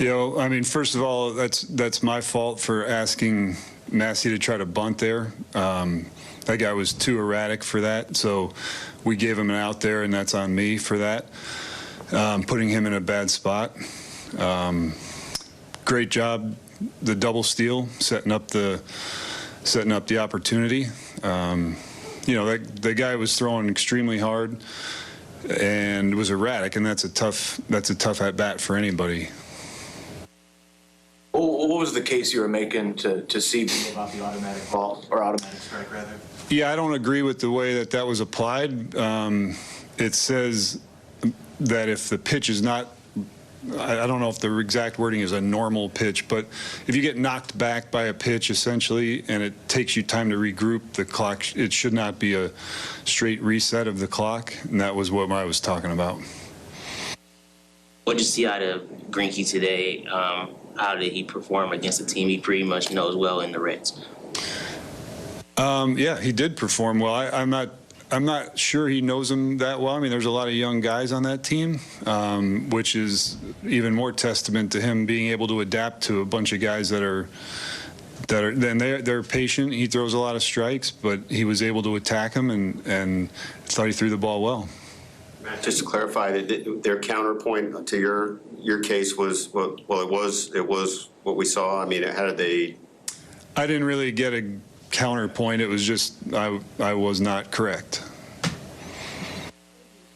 I mean, first of all, that's my fault for asking Massey to try to bunt there. That guy was too erratic for that, so we gave him an out there, and that's on me for that, putting him in a bad spot. Great job, the double steal, setting up the opportunity. The guy was throwing extremely hard and was erratic, and that's a tough at bat for anybody. What was the case you were making to CB about the automatic ball, or automatic strike rather? Yeah, I don't agree with the way that was applied. It says that if the pitch is not, I don't know if the exact wording is a normal pitch, but if you get knocked back by a pitch essentially and it takes you time to regroup the clock, it should not be a straight reset of the clock, and that was what I was talking about. What did you see out of Greinke today? How did he perform against a team he pretty much knows well in the Reds? Yeah, he did perform well. I'm not sure he knows him that well. I mean, there's a lot of young guys on that team, which is even more testament to him being able to adapt to a bunch of guys that are they're patient. He throws a lot of strikes, but he was able to attack him and thought he threw the ball well. Matt, just to clarify, their counterpoint to your case was it was what we saw. I mean, how did they? I didn't really get a counterpoint. It was just I was not correct.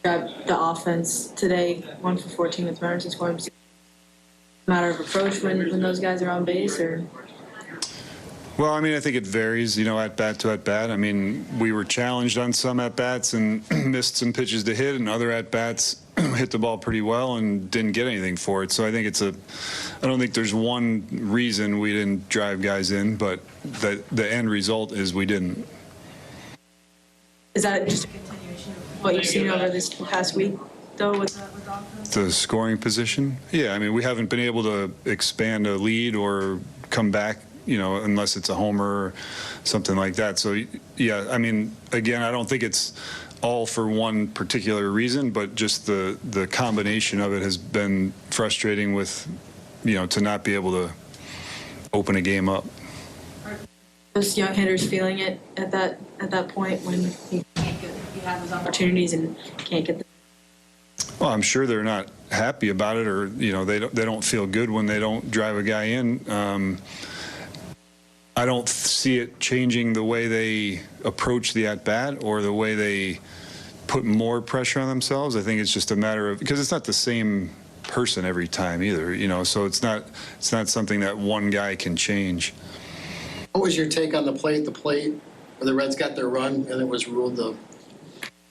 The offense today, 1 for 14 with runners and scores. Matter of approach when those guys are on base, or? Well, I mean, I think it varies, at bat to at bat. I mean, we were challenged on some at bats and missed some pitches to hit, and other at bats hit the ball pretty well and didn't get anything for it. So I think I don't think there's one reason we didn't drive guys in, but the end result is we didn't. Is that just a continuation of what you've seen over this past week, though, with offense? The scoring position? Yeah, I mean, we haven't been able to expand a lead or come back, unless it's a homer or something like that. So, yeah, I mean, again, I don't think it's all for one particular reason, but just the combination of it has been frustrating with, to not be able to open a game up. Are those young hitters feeling it at that point when you have those opportunities and can't get them? Well, I'm sure they're not happy about it, or they don't feel good when they don't drive a guy in. I don't see it changing the way they approach the at-bat or the way they put more pressure on themselves. I think it's just a matter of, because it's not the same person every time either, so it's not something that one guy can change. What was your take on the plate where the Reds got their run and it was ruled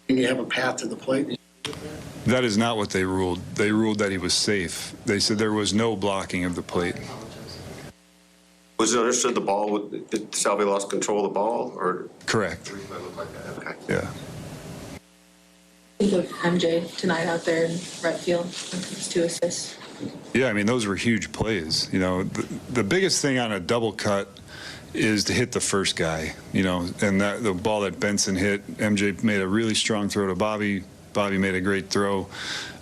you have a path to the plate? That is not what they ruled. They ruled that he was safe. They said there was no blocking of the plate. Was it understood did Salvi lost control of the ball, or? Correct. Okay. Yeah. Think of MJ tonight out there in right field with his 2 assists. Yeah, I mean, those were huge plays. The biggest thing on a double cut is to hit the first guy, and the ball that Benson hit, MJ made a really strong throw to Bobby. Bobby made a great throw.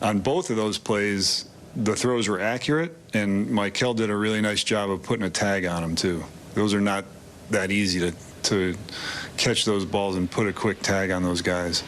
On both of those plays, the throws were accurate, and Michael did a really nice job of putting a tag on them, too. Those are not that easy to catch those balls and put a quick tag on those guys.